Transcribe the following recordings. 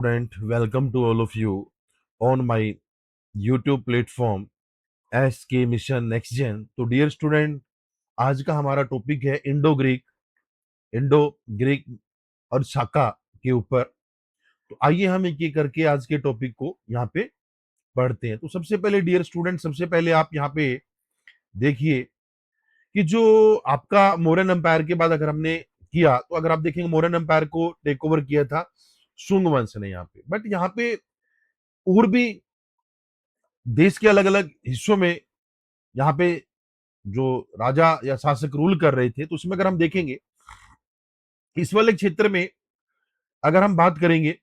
Student, welcome to all of you on my YouTube platform SK Mission Next Gen। तो dear student, आज का हमारा topic है Indo Greek और शाका के ऊपर। तो आइए हम एक एक करके आज के टॉपिक को यहाँ पे पढ़ते हैं। तो सबसे पहले डियर स्टूडेंट, सबसे पहले आप यहाँ पे देखिए कि जो आपका मोरन एम्पायर के बाद अगर हमने किया, तो अगर आप देखेंगे मोरन एम्पायर को टेक ओवर किया था शुंग वंश ने यहाँ पे। बट यहाँ पे और भी देश के अलग अलग हिस्सों में यहाँ पे जो राजा या शासक रूल कर रहे थे, तो उसमें अगर हम देखेंगे इस वाले क्षेत्र में अगर हम बात करेंगे,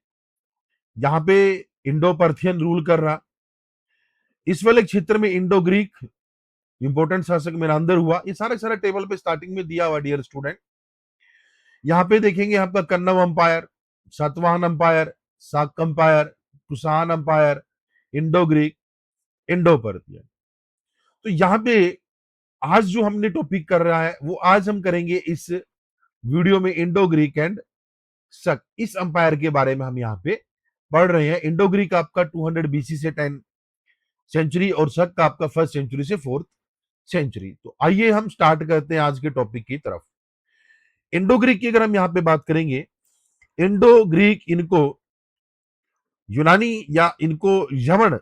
यहाँ पे इंडो पर्थियन रूल कर रहा। इस वाले क्षेत्र में इंडो ग्रीक इंपोर्टेंट शासक मेनांदर हुआ। ये सारे सारे टेबल पे स्टार्टिंग में दिया हुआ डियर स्टूडेंट। यहाँ पे देखेंगे आपका कन्नम empire, Satavahana empire, Shaka empire, Kushan empire, Indo Greek, Indo Parthian. तो यहाँ पे आज जो हमने टॉपिक कर रहा है वो आज हम करेंगे इस वीडियो में इंडो ग्रीक एंड शक। इस अंपायर के बारे में हम यहाँ पे पढ़ रहे हैं। इंडो ग्रीक आपका 200 बीसी से 10 सेंचुरी और शक का आपका 1st सेंचुरी से 4th सेंचुरी। तो आइए हम स्टार्ट करते हैं आज के टॉपिक की तरफ। इंडो ग्रीक की अगर हम यहाँ पे बात करेंगे, इंडो ग्रीक इनको यूनानी या इनको यवन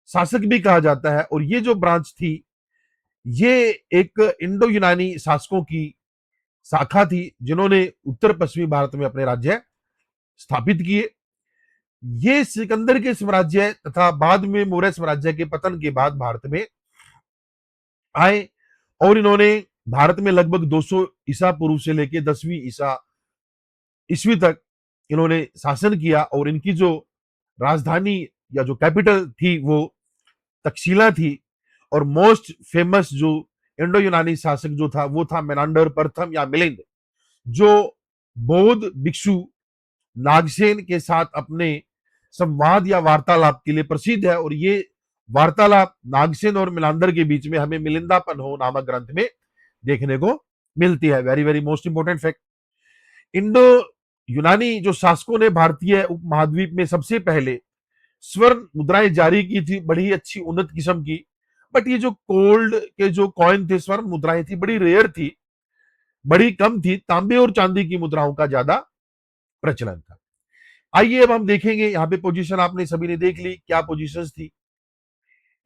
शासक भी कहा जाता है। और ये जो ब्रांच थी, ये एक इंडो यूनानी शासकों की शाखा थी जिन्होंने उत्तर पश्चिमी भारत में अपने राज्य स्थापित किए। ये सिकंदर के साम्राज्य तथा बाद में मौर्य साम्राज्य के पतन के बाद भारत में आए और इन्होंने भारत में लगभग 200 ईसा पूर्व से लेकर 10वीं ईस्वी तक इन्होंने शासन किया। और इनकी जो राजधानी या जो कैपिटल थी वो तक्षशिला थी। और मोस्ट फेमस जो इंडो यूनानी शासक जो था वो था मेनांडर प्रथम या मिलिंद, जो बौद्ध भिक्षु नागसेन के साथ अपने संवाद या वार्तालाप के लिए प्रसिद्ध है। और ये वार्तालाप नागसेन और मिलांदर के बीच में हमें मिलिंदापन हो नामक ग्रंथ में देखने को मिलती है। Very very most important fact. Indo यूनानी जो शासकों ने भारतीय उपमहाद्वीप में सबसे पहले स्वर्ण मुद्राएं जारी की थी, बड़ी अच्छी उन्नत किस्म की। बट ये जो गोल्ड के जो कॉइन थे, स्वर्ण मुद्राएं थी, बड़ी रेयर थी, बड़ी कम थी। तांबे और चांदी की मुद्राओं का ज्यादा प्रचलन था। आइए अब हम देखेंगे यहाँ पे पोजीशन आपने सभी ने देख ली, क्या पोजीशंस थी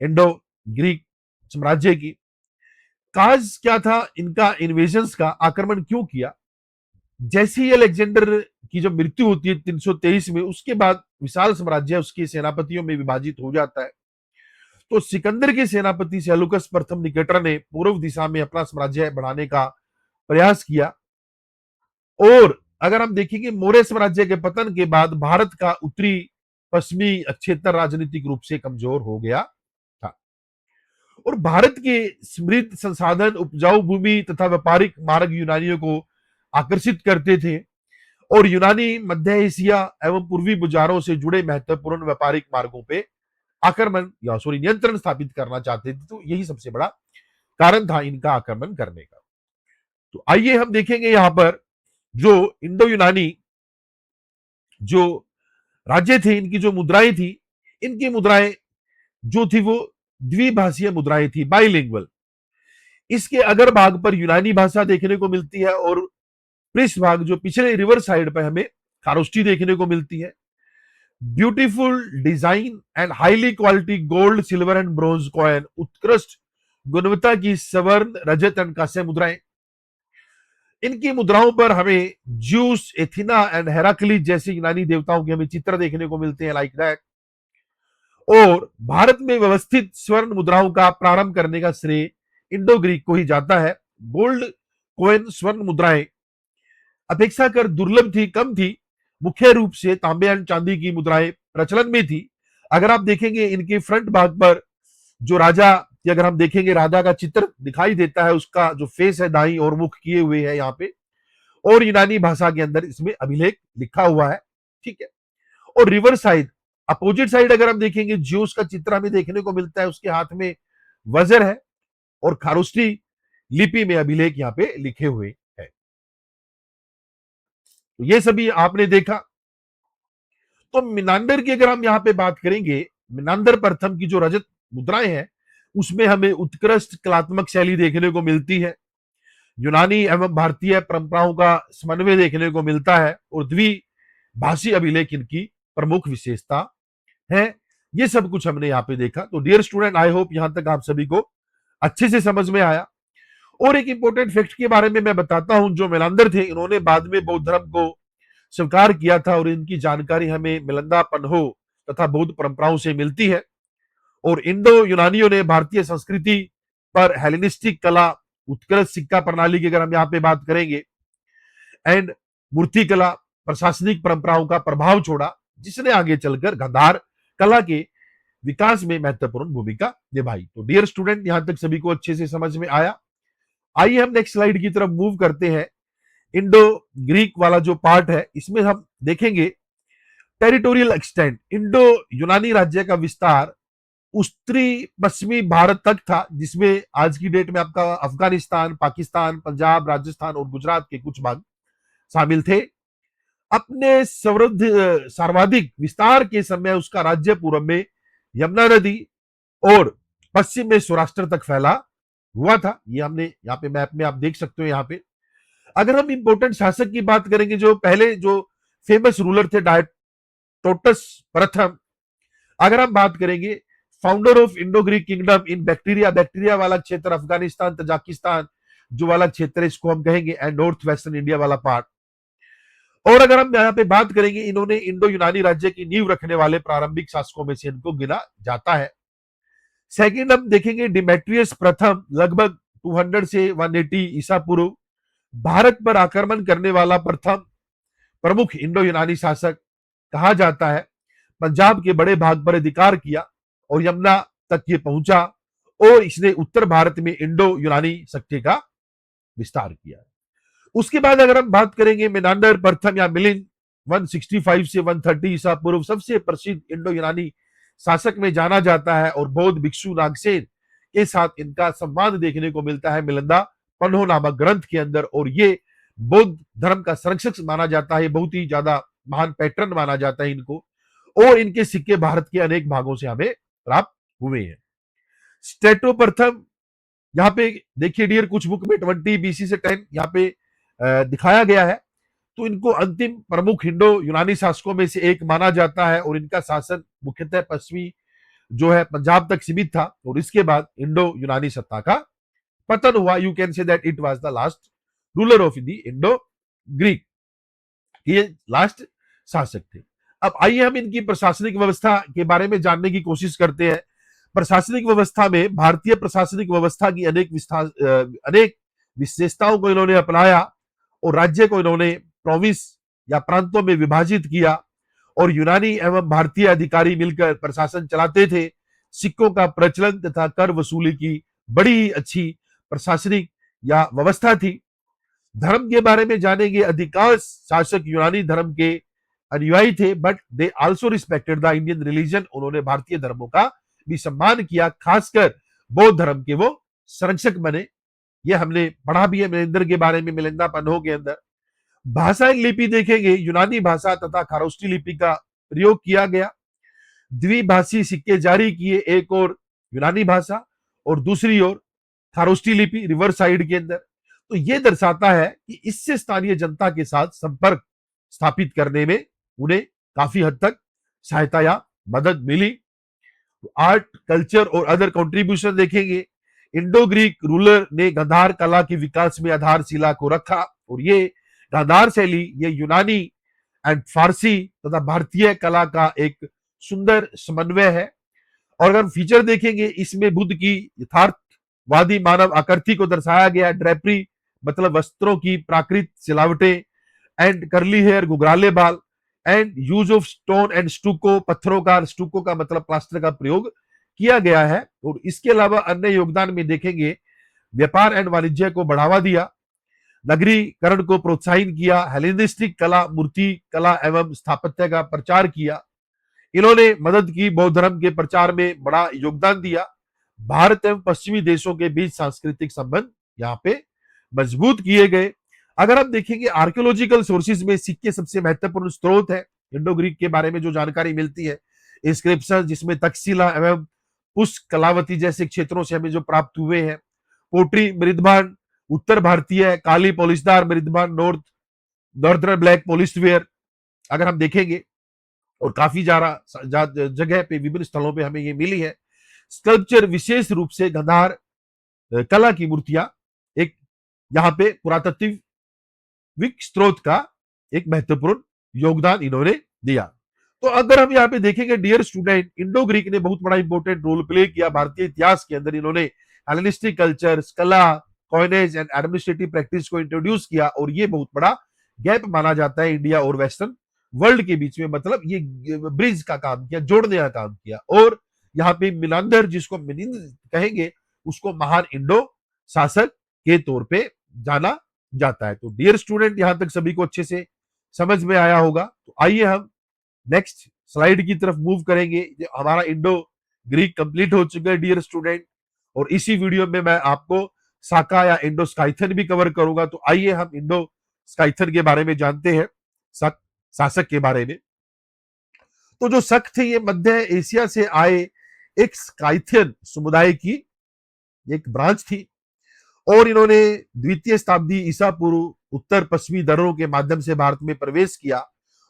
इंडो ग्रीक साम्राज्य की। काज क्या था इनका, इन्वेजन्स का, आक्रमण क्यों किया। जैसे ही अलेक्जेंडर की जब मृत्यु होती है 323 में, उसके बाद विशाल साम्राज्य उसके सेनापतियों में विभाजित हो जाता है। तो सिकंदर के सेनापति सेलुकस प्रथम निकेटर ने पूर्व दिशा में अपना साम्राज्य बढ़ाने का प्रयास किया। और अगर हम देखेंगे मौर्य साम्राज्य के पतन के बाद भारत का उत्तरी पश्चिमी क्षेत्र राजनीतिक रूप से कमजोर हो गया था। और भारत के समृद्ध संसाधन, उपजाऊ भूमि तथा व्यापारिक मार्ग यूनानियों को आकर्षित करते थे। और यूनानी मध्य एशिया एवं पूर्वी बाजारों से जुड़े महत्वपूर्ण व्यापारिक मार्गों पे आक्रमण या नियंत्रण स्थापित करना चाहते थे। तो यही सबसे बड़ा कारण था इनका आक्रमण करने का। तो आइए हम देखेंगे यहां पर जो इंडो यूनानी जो राज्य थे, इनकी जो मुद्राएं थी, इनकी मुद्राएं जो थी वो द्विभाषीय मुद्राएं थी, बाइलिंगुअल। इसके अगर भाग पर यूनानी भाषा देखने को मिलती है और पृष्ठ भाग जो पिछले रिवर साइड पर हमें खारोष्टी देखने को मिलती है। Beautiful design and highly quality gold, silver and bronze coin, उत्कृष्ट गुणवत्ता की स्वर्ण, रजत एंड कांस्य मुद्राएं। इनकी मुद्राओं पर हमें ज्यूस, एथिना एंड हेराक्लीज जैसे यूनानी देवताओं के हमें चित्र देखने को मिलते हैं, लाइक दैट। और भारत में व्यवस्थित स्वर्ण मुद्राओं का प्रारंभ करने का श्रेय इंडो ग्रीक को ही जाता है। गोल्ड कोइन स्वर्ण मुद्राएं अपेक्षाकृत दुर्लभ थी, कम थी। मुख्य रूप से तांबे एंड चांदी की मुद्राएं प्रचलन में थी। अगर आप देखेंगे इनके फ्रंट भाग पर जो राजा कि अगर हम देखेंगे राजा का चित्र दिखाई देता है, उसका जो फेस है दाई और मुख किए हुए है यहाँ पे। और यूनानी भाषा के अंदर इसमें अभिलेख लिखा हुआ है, ठीक है। और रिवर साइड, अपोजिट साइड अगर हम देखेंगे, ज्यूस का चित्र हमें देखने को मिलता है, उसके हाथ में वज्र है और खारोष्टी लिपि में अभिलेख यहाँ पे लिखे हुए हैं। तो ये सभी आपने देखा। तो मिनांडर की अगर हम यहाँ पे बात करेंगे, मिनांडर प्रथम की जो रजत मुद्राएं हैं उसमें हमें उत्कृष्ट कलात्मक शैली देखने को मिलती है। यूनानी एवं भारतीय परंपराओं का समन्वय देखने को मिलता है और द्विभाषी अभिलेख इनकी प्रमुख विशेषता है। ये सब कुछ हमने यहाँ पे देखा। तो डियर स्टूडेंट, आई होप यहां तक आप सभी को अच्छे से समझ में आया। और एक इंपॉर्टेंट फैक्ट के बारे में मैं बताता हूं, जो मेलांदर थे इन्होंने बाद में बौद्ध धर्म को स्वीकार किया था और इनकी जानकारी हमें मिलंदा पन्हो तथा बौद्ध परंपराओं से मिलती है। और इंडो यूनानियों ने भारतीय संस्कृति पर हेलेनिस्टिक कला, उत्कृष्ट सिक्का प्रणाली की अगर हम यहाँ पे बात करेंगे, एंड मूर्ति कला, प्रशासनिक परंपराओं का प्रभाव छोड़ा, जिसने आगे चलकर गांधार कला के विकास में महत्वपूर्ण भूमिका निभाई। तो डियर स्टूडेंट, यहां तक सभी को अच्छे से समझ में आया। आइए हम नेक्स्ट स्लाइड की तरफ मूव करते हैं। इंडो ग्रीक वाला जो पार्ट है इसमें हम देखेंगे टेरिटोरियल एक्सटेंट। इंडो यूनानी राज्य का विस्तार उत्तरी पश्चिमी भारत तक था, जिसमें आज की डेट में आपका अफगानिस्तान, पाकिस्तान, पंजाब, राजस्थान और गुजरात के कुछ भाग शामिल थे। अपने सर्वाधिक विस्तार के समय उसका राज्य पूर्व में यमुना नदी और पश्चिम में सौराष्ट्र तक फैला हुआ था। ये हमने यहाँ पे मैप में आप देख सकते हो। यहाँ पे अगर हम इंपोर्टेंट शासक की बात करेंगे, जो पहले जो फेमस रूलर थे डायोटोटस प्रथम, अगर हम बात करेंगे founder of Indo Greek kingdom in bacteria वाला क्षेत्र, अफगानिस्तान, तजाकिस्तान जो वाला क्षेत्र इसको हम कहेंगे, एंड नॉर्थ वेस्टर्न इंडिया वाला पार्ट। और अगर हम यहाँ पे बात करेंगे, इन्होंने इंडो यूनानी राज्य की नींव रखने वाले प्रारंभिक शासकों में से इनको गिना जाता है। सेकंड हम देखेंगे डिमेट्रियस प्रथम, लगभग 200 से 180 ईसा पूर्व, भारत पर आक्रमण करने वाला प्रथम प्रमुख इंडो यूनानी शासक कहा जाता है। पंजाब के बड़े भाग पर अधिकार किया और यमुना तक ये पहुंचा और इसने उत्तर भारत में इंडो यूनानी शक्ति का विस्तार किया। उसके बाद अगर हम बात करेंगे मेनांडर प्रथम या मिलिंद 165 से 130 ईसा पूर्व, सबसे प्रसिद्ध इंडो यूनानी शासक में जाना जाता है और बौद्ध भिक्षु नागसेन के साथ इनका संवाद देखने को मिलता है मिलंदा पन्हो नामक ग्रंथ के अंदर। और ये बौद्ध धर्म का संरक्षक माना जाता है, बहुत ही ज्यादा महान पैटर्न माना जाता है इनको, और इनके सिक्के भारत के अनेक भागों से हमें प्राप्त हुए हैं। स्टेटो प्रथम, यहाँ पे देखिए डियर, कुछ बुक में 20 BC से 10 यहाँ पे दिखाया गया है। तो इनको अंतिम प्रमुख इंडो यूनानी शासकों में से एक माना जाता है और इनका शासन मुख्यतः पश्चिमी जो है पंजाब तक सीमित था और इसके बाद इंडो यूनानी सत्ता का पतन हुआ। You can say that it was the last ruler of the Indo Greek, ये लास्ट शासक थे। अब आइए हम इनकी प्रशासनिक व्यवस्था के बारे में जानने की कोशिश करते हैं। प्रशासनिक व्यवस्था में भारतीय प्रशासनिक व्यवस्था की अनेक विशेषताओं को इन्होंने अपनाया और राज्य को इन्होंने प्रोविंस या प्रांतों में विभाजित किया और यूनानी एवं भारतीय अधिकारी मिलकर प्रशासन चलाते थे। सिक्कों का प्रचलन तथा कर वसूली की बड़ी अच्छी प्रशासनिक या व्यवस्था थी। धर्म के बारे में जानेंगे, अधिकांश शासक यूनानी धर्म के अनुयायी थे, but they also respected the Indian religion. उन्होंने भारतीय धर्मों का भी सम्मान किया, खासकर बौद्ध धर्म के वो संरक्षक बने। ये हमने पढ़ा भी है मिलिंदर के बारे में, मिलिंदा पन्हो के अंदर। भाषा लिपि देखेंगे, यूनानी भाषा तथा खारोष्टी लिपि का प्रयोग किया गया। द्विभाषी सिक्के जारी किए, एक और यूनानी भाषा और दूसरी ओर खारोष्टी लिपि रिवर साइड के अंदर। तो यह दर्शाता है कि इससे स्थानीय जनता के साथ संपर्क स्थापित करने में उन्हें काफी हद तक सहायता या मदद मिली। आर्ट, कल्चर और अदर कंट्रीब्यूशन देखेंगे, इंडो ग्रीक रूलर ने गांधार कला के विकास में आधारशिला को रखा और ये गांधार शैली, ये यूनानी एंड फारसी तथा भारतीय कला का एक सुंदर समन्वय है। और अगर फीचर देखेंगे, इसमें बुद्ध की यथार्थवादी मानव आकृति को दर्शाया गया। ड्रेपरी मतलब वस्त्रों की प्राकृत सिलावटें, एंड करली हेयर, गुगराले बाल, and use of stone and stucco, पत्थरों का, स्टूको का मतलब प्लास्टर का प्रयोग किया गया है। और इसके अलावा अन्य योगदान में देखेंगे, व्यापार एंड वाणिज्य को बढ़ावा दिया, नगरीकरण को प्रोत्साहित किया, हेलेनिस्टिक कला, मूर्ति कला एवं स्थापत्य का प्रचार किया। इन्होंने मदद की, बौद्ध धर्म के प्रचार में बड़ा योगदान दिया। भारत एवं पश्चिमी देशों के बीच सांस्कृतिक संबंध यहाँ पे मजबूत किए गए। अगर आप देखेंगे आर्कियोलॉजिकल सोर्सेज में सिक्के सबसे महत्वपूर्ण स्रोत है। इंडो ग्रीक के बारे में जो जानकारी मिलती है, इंस्क्रिप्शन जिसमें तक्षशिला एवं पुष्प कलावती जैसे क्षेत्रों से हमें जो प्राप्त हुए हैं, पोट्री मृदभान उत्तर भारतीय, काली पॉलिशदार मृदभान नॉर्दर्न ब्लैक पॉलिस्टवेयर अगर हम देखेंगे, और काफी जगह पे विभिन्न स्थलों पे हमें ये मिली है। स्कल्पचर विशेष रूप से गंधार कला की मूर्तियां एक यहाँ पे पुरातात्विक स्रोत का एक महत्वपूर्ण योगदान इन्होंने दिया। तो अगर हम यहाँ पे देखेंगे डियर स्टूडेंट, इंडो ग्रीक ने बहुत बड़ा इंपॉर्टेंट रोल प्ले किया भारतीय इतिहास के अंदर। इन्होंने हेलेनिस्टिक कल्चर, कला, कॉइनेज एंड एडमिनिस्ट्रेटिव प्रैक्टिस को इंट्रोड्यूस किया, और ये बहुत बड़ा गैप माना जाता है इंडिया और वेस्टर्न वर्ल्ड के बीच में। मतलब ये ब्रिज का काम किया, जोड़ने का काम किया। और यहाँ पे मिलांदर जिसको मिलिंद कहेंगे, उसको महान इंडो शासक के तौर पे जाना जाता है। तो डियर स्टूडेंट, यहां तक सभी को अच्छे से समझ में आया होगा। तो आइए हम नेक्स्ट स्लाइड की तरफ मूव करेंगे। हमारा इंडो ग्रीक कंप्लीट हो चुका है डियर स्टूडेंट, और इसी वीडियो में मैं आपको साका या इंडो स्काइथन भी कवर करूंगा। तो आइए हम इंडो स्काइथन के बारे में जानते हैं, शासक के बारे में। तो जो शक थे, ये मध्य एशिया से आए एक स्काइथियन समुदाय की एक ब्रांच थी, और इन्होंने द्वितीय शताब्दी ईसा पूर्व उत्तर पश्चिमी दरों के माध्यम से भारत में प्रवेश किया,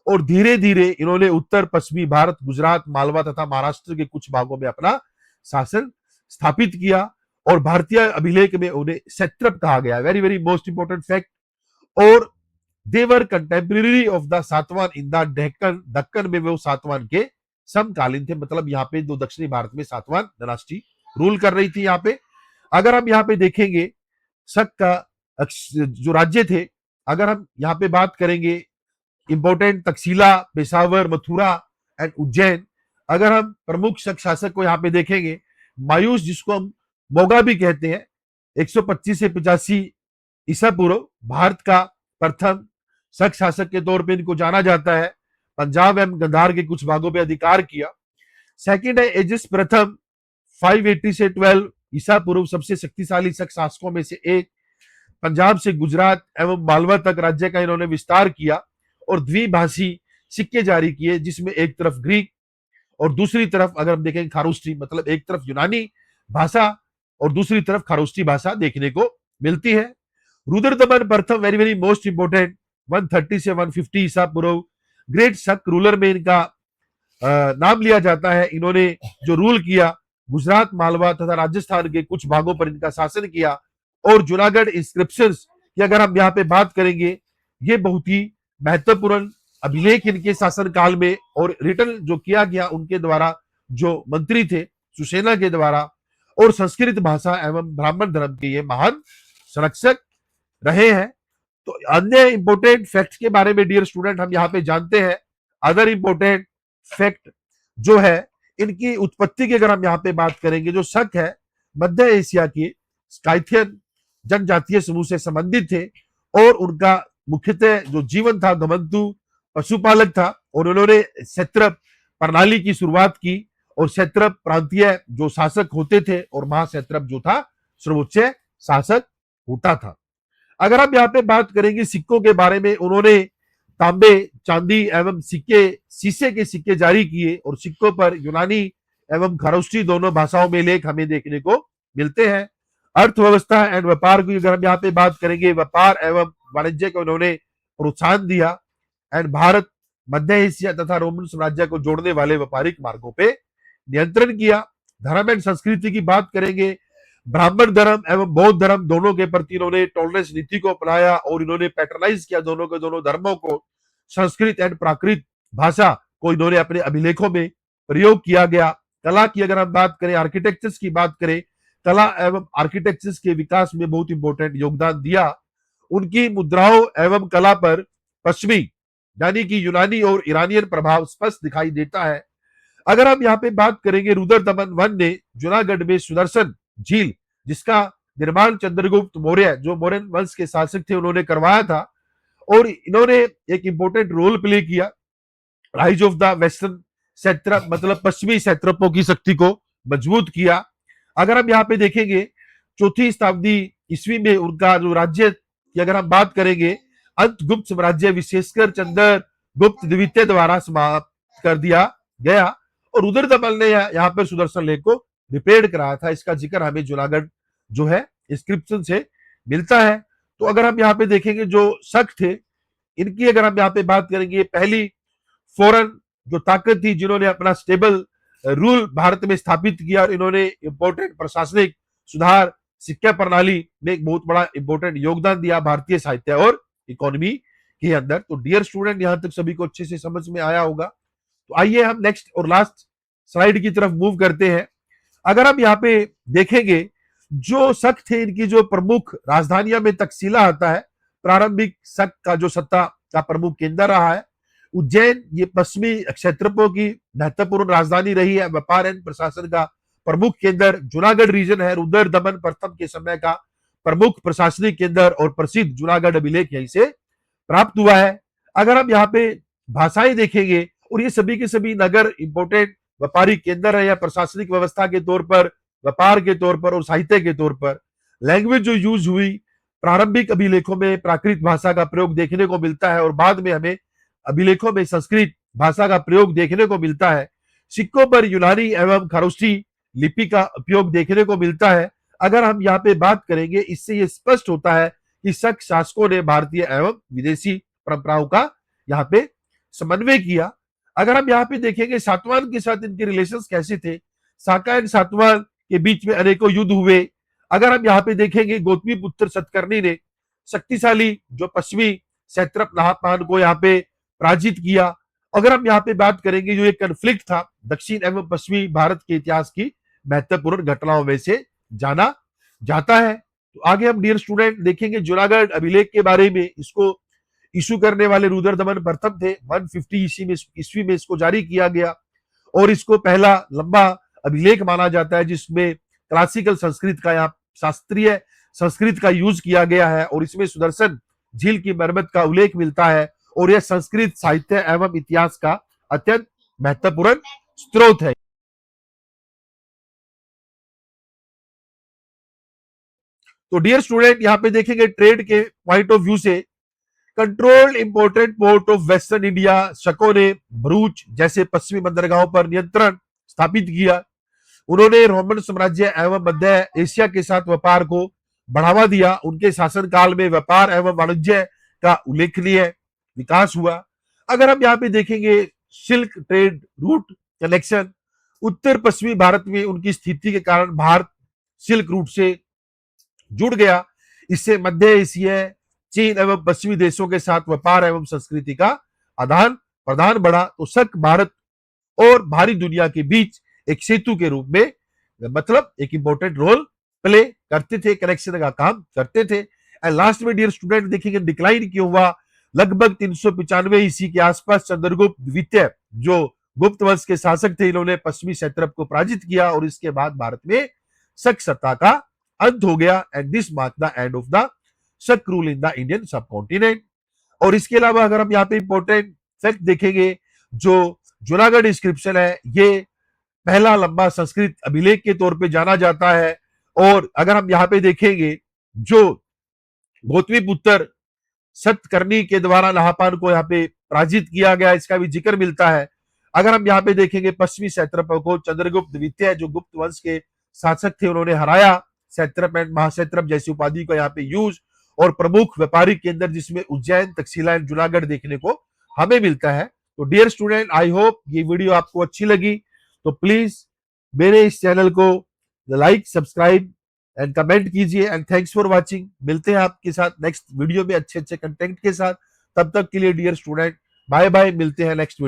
और धीरे धीरे इन्होंने उत्तर पश्चिमी भारत, गुजरात, मालवा तथा महाराष्ट्र के कुछ भागों में अपना शासन स्थापित किया, और भारतीय अभिलेख में उन्हें सैत्रप कहा गया। Very very most important fact. और they were contemporary of the Satavahana in the Deccan, Deccan में वो सातवान के समकालीन थे। मतलब यहाँ पे दो दक्षिणी भारत में सातवान डायनास्टी रूल कर रही थी यहाँ पे। अगर हम यहाँ पे देखेंगे शक का जो राज्य थे, अगर हम यहाँ पे बात करेंगे इंपोर्टेंट तक्षशिला, पेशावर, मथुरा एंड उज्जैन। अगर हम प्रमुख शक शासक को यहाँ पे देखेंगे, मायूस जिसको हम मोगा भी कहते हैं, 125 से 85 ईसा पूर्व भारत का प्रथम शक शासक के तौर पे इनको जाना जाता है। पंजाब एवं गंधार के कुछ भागों पे अधिकार किया। सेकंड है एजिस प्रथम, 580 से 12 ईसा पूर्व, सबसे शक्तिशाली शक शासकों में से एक। पंजाब से गुजरात एवं मालवा तक राज्य का इन्होंने विस्तार किया, और द्विभाषी सिक्के जारी किए, जिसमें एक तरफ ग्रीक और दूसरी तरफ अगर हम देखें खारोष्टी, मतलब एक तरफ यूनानी भाषा और दूसरी तरफ खारोष्टी भाषा देखने को मिलती है। रुद्रदमन प्रथम, वेरी वेरी मोस्ट इंपोर्टेंट, 130 से 150 ईसा पूर्व, ग्रेट शक रूलर में इनका नाम लिया जाता है। इन्होंने जो रूल किया, गुजरात, मालवा तथा राजस्थान के कुछ भागों पर इनका शासन किया। और जूनागढ़ इंस्क्रिप्शंस की अगर हम यहाँ पे बात करेंगे, ये बहुत ही महत्वपूर्ण अभिलेख इनके शासन काल में, और रिटर्न जो किया गया उनके द्वारा, जो मंत्री थे सुसेना के द्वारा, और संस्कृत भाषा एवं ब्राह्मण धर्म के ये महान संरक्षक रहे हैं। तो अन्य इंपोर्टेंट फैक्ट्स के बारे में डियर स्टूडेंट हम यहाँ पे जानते हैं। अदर इंपोर्टेंट फैक्ट जो है, इनकी उत्पत्ति की अगर हम यहाँ पे बात करेंगे, जो शक है मध्य एशिया की स्काइथियन जनजातीय समूह से संबंधित थे, और उनका मुख्यतः जो जीवन था घमंतु पशुपालक था, और उन्होंने क्षत्रप प्रणाली की शुरुआत की, और क्षत्रप प्रांतीय जो शासक होते थे, और महाक्षत्रप जो था सर्वोच्च शासक होता था। अगर हम यहाँ पे बात करेंगे सिक्कों के बारे में, उन्होंने तांबे, चांदी एवं सिक्के, शीशे के सिक्के जारी किए, और सिक्कों पर यूनानी एवं खरोष्टी दोनों भाषाओं में लेख हमें देखने को मिलते हैं। अर्थव्यवस्था एंड व्यापार की अगर हम यहाँ पे बात करेंगे, व्यापार एवं वाणिज्य को उन्होंने प्रोत्साहन दिया, एंड भारत, मध्य एशिया तथा रोमन साम्राज्य को जोड़ने वाले व्यापारिक मार्गों पे नियंत्रण किया। धर्म एंड संस्कृति की बात करेंगे, ब्राह्मण धर्म एवं बौद्ध धर्म दोनों के प्रति इन्होंने टॉलरेंस नीति को अपनाया, और इन्होंने पैटर्नाइज किया दोनों के दोनों धर्मों को। संस्कृत एंड प्राकृत भाषा को इन्होंने अपने अभिलेखों में प्रयोग किया गया। कला की अगर हम बात करें, आर्किटेक्चर्स की बात करें, कला एवं आर्किटेक्चर्स के विकास में बहुत इंपॉर्टेंट योगदान दिया। उनकी मुद्राओं एवं कला पर पश्चिमी यानी कि यूनानी और ईरानियन प्रभाव स्पष्ट दिखाई देता है। अगर हम यहाँ पे बात करेंगे, रुद्रदमन वन ने जूनागढ़ में सुदर्शन झील, जिसका निर्माण चंद्रगुप्त मौर्य जो मौर्य वंश के शासक थे उन्होंने करवाया था, और इन्होंने एक इंपॉर्टेंट रोल प्ले किया राइज ऑफ द वेस्टर्न सैत्रप, मतलब पश्चिमी सैत्रपों की शक्ति को मजबूत किया। अगर हम यहाँ पे देखेंगे, चौथी शताब्दी ईस्वी में उनका जो राज्य की अगर हम बात करेंगे, अंत गुप्त साम्राज्य विशेषकर चंद्र गुप्त द्वितीय द्वारा समाप्त कर दिया गया और रुद्रदमन ने यहाँ पर सुदर्शन लेक को रिपेयर कराया था। इसका जिक्र हमें जूनागढ़ जो है इंस्क्रिप्शन से मिलता है। तो अगर हम यहाँ पे देखेंगे जो शक थे इनकी अगर हम यहाँ पे बात करेंगे, पहली फॉरेन जो ताकत थी जिन्होंने अपना स्टेबल रूल भारत में स्थापित किया और इन्होंने इंपोर्टेंट प्रशासनिक सुधार शिक्षा प्रणाली में एक बहुत बड़ा इंपोर्टेंट योगदान दिया भारतीय साहित्य और इकोनॉमी के अंदर। तो डियर स्टूडेंट यहां तक सभी को अच्छे से समझ में आया होगा। तो आइए हम नेक्स्ट और लास्ट स्लाइड की तरफ मूव करते हैं। अगर हम यहाँ पे देखेंगे जो शक थे इनकी जो प्रमुख राजधानियां में तकसीला आता है, प्रारंभिक शक का जो सत्ता का प्रमुख केंद्र रहा है उज्जैन, ये पश्चिमी क्षेत्रपों की महत्वपूर्ण राजधानी रही है। व्यापार एवं प्रशासन का प्रमुख केंद्र जूनागढ़ रीजन है। रुद्रदमन प्रथम के समय का प्रमुख प्रशासनिक केंद्र और प्रसिद्ध जूनागढ़ अभिलेख यहीं से प्राप्त हुआ है। अगर हम यहाँ पे भाषाएं देखेंगे और ये सभी के सभी नगर इंपोर्टेंट व्यापारिक केंद्र है या प्रशासनिक व्यवस्था के तौर पर, व्यापार के तौर पर और साहित्य के तौर पर। लैंग्वेज जो यूज हुई प्रारंभिक अभिलेखों में प्राकृत भाषा का प्रयोग देखने को मिलता है और बाद में हमें अभिलेखों में संस्कृत भाषा का प्रयोग देखने को मिलता है। सिक्कों पर यूनानी एवं खरोष्टी लिपि का उपयोग देखने को मिलता है। अगर हम यहाँ पे बात करेंगे इससे ये स्पष्ट होता है कि शक शासकों ने भारतीय एवं विदेशी परंपराओं का यहाँ पे समन्वय किया। अगर हम यहाँ पे देखेंगे सातवाहन के साथ इनके रिलेशंस कैसे थे, साका एंड सातवाहन के बीच में अनेकों युद्ध हुए। अगर हम यहाँ पे देखेंगे गौतमी पुत्र सतकर्णी ने शक्तिशाली जो पश्चिमी क्षत्रप नाहपान को यहाँ पे पराजित किया। अगर हम यहाँ पे बात करेंगे जो एक कन्फ्लिक्ट था दक्षिण एवं पश्चिमी भारत के इतिहास की महत्वपूर्ण घटनाओं में से जाना जाता है। तो आगे हम डियर स्टूडेंट देखेंगे जूनागढ़ अभिलेख के बारे में। इसको इशू करने वाले रुद्रदमन प्रथम थे। 150 ईस्वी में इसको जारी किया गया और इसको पहला लंबा अभिलेख माना जाता है जिसमें क्लासिकल संस्कृत का यहाँ शास्त्रीय संस्कृत का यूज किया गया है और इसमें सुदर्शन झील की मरम्मत का उल्लेख मिलता है और यह संस्कृत साहित्य एवं इतिहास का अत्यंत महत्वपूर्ण स्रोत है। तो डियर स्टूडेंट यहाँ पे देखेंगे ट्रेड के पॉइंट ऑफ व्यू से controlled important port of western India, शकों ने भरूच जैसे पश्चिमी बंदरगाहों पर नियंत्रण स्थापित किया। उन्होंने रोमन साम्राज्य एवं मध्य एशिया के साथ व्यापार को बढ़ावा दिया। उनके शासनकाल में व्यापार एवं वाणिज्य का उल्लेखनीय विकास हुआ। अगर हम यहाँ पे देखेंगे सिल्क ट्रेड रूट कनेक्शन, उत्तर पश्चिमी भारत में उनकी स्थिति के कारण भारत सिल्क रूट से जुड़ गया। इससे मध्य एशिया, चीन एवं पश्चिमी देशों के साथ व्यापार एवं संस्कृति का आदान प्रदान बढ़ा। तो शक भारत और बाहरी दुनिया के बीच एक सेतु के रूप में मतलब एक इंपॉर्टेंट रोल प्ले करते थे, कनेक्शन का काम करते थे। एंड लास्ट में डियर स्टूडेंट देखेंगे डिक्लाइन क्यों हुआ। लगभग 395 ईस्वी के आसपास चंद्रगुप्त द्वितीय जो गुप्त वंश के शासक थे, इन्होंने पश्चिमी क्षेत्रप को पराजित किया और इसके बाद भारत में शक सत्ता का अंत हो गया। And this mark the end of the शक रूल इन द इंडियन सब कॉन्टिनेंट। और इसके अलावा अगर हम यहाँ पे इंपॉर्टेंट फैक्ट देखेंगे जो जूनागढ़ इंस्क्रिप्शन है ये पहला लंबा संस्कृत अभिलेख के तौर पे जाना जाता है। और अगर हम यहाँ पे देखेंगे जो गौतमी पुत्र सतकर्णी के द्वारा नाहपान को यहाँ पे पराजित किया गया इसका भी जिक्र मिलता है। अगर हम यहाँ पे देखेंगे पश्चिमी क्षेत्रप को चंद्रगुप्त द्वितीय जो गुप्त वंश के शासक थे उन्होंने हराया। क्षेत्रप एंड महाक्षेत्रप जैसी उपाधि का यहाँ पे यूज और प्रमुख व्यापारिक केंद्र जिसमें उज्जैन, तक्षशिला एंड जूनागढ़ देखने को हमें मिलता है। तो डियर स्टूडेंट आई होप ये वीडियो आपको अच्छी लगी। तो प्लीज मेरे इस चैनल को लाइक, सब्सक्राइब एंड कमेंट कीजिए। And thanks for watching. मिलते हैं आपके साथ नेक्स्ट वीडियो में अच्छे अच्छे कंटेंट के साथ। तब तक के लिए डियर स्टूडेंट बाय बाय, मिलते हैं नेक्स्ट वीडियो।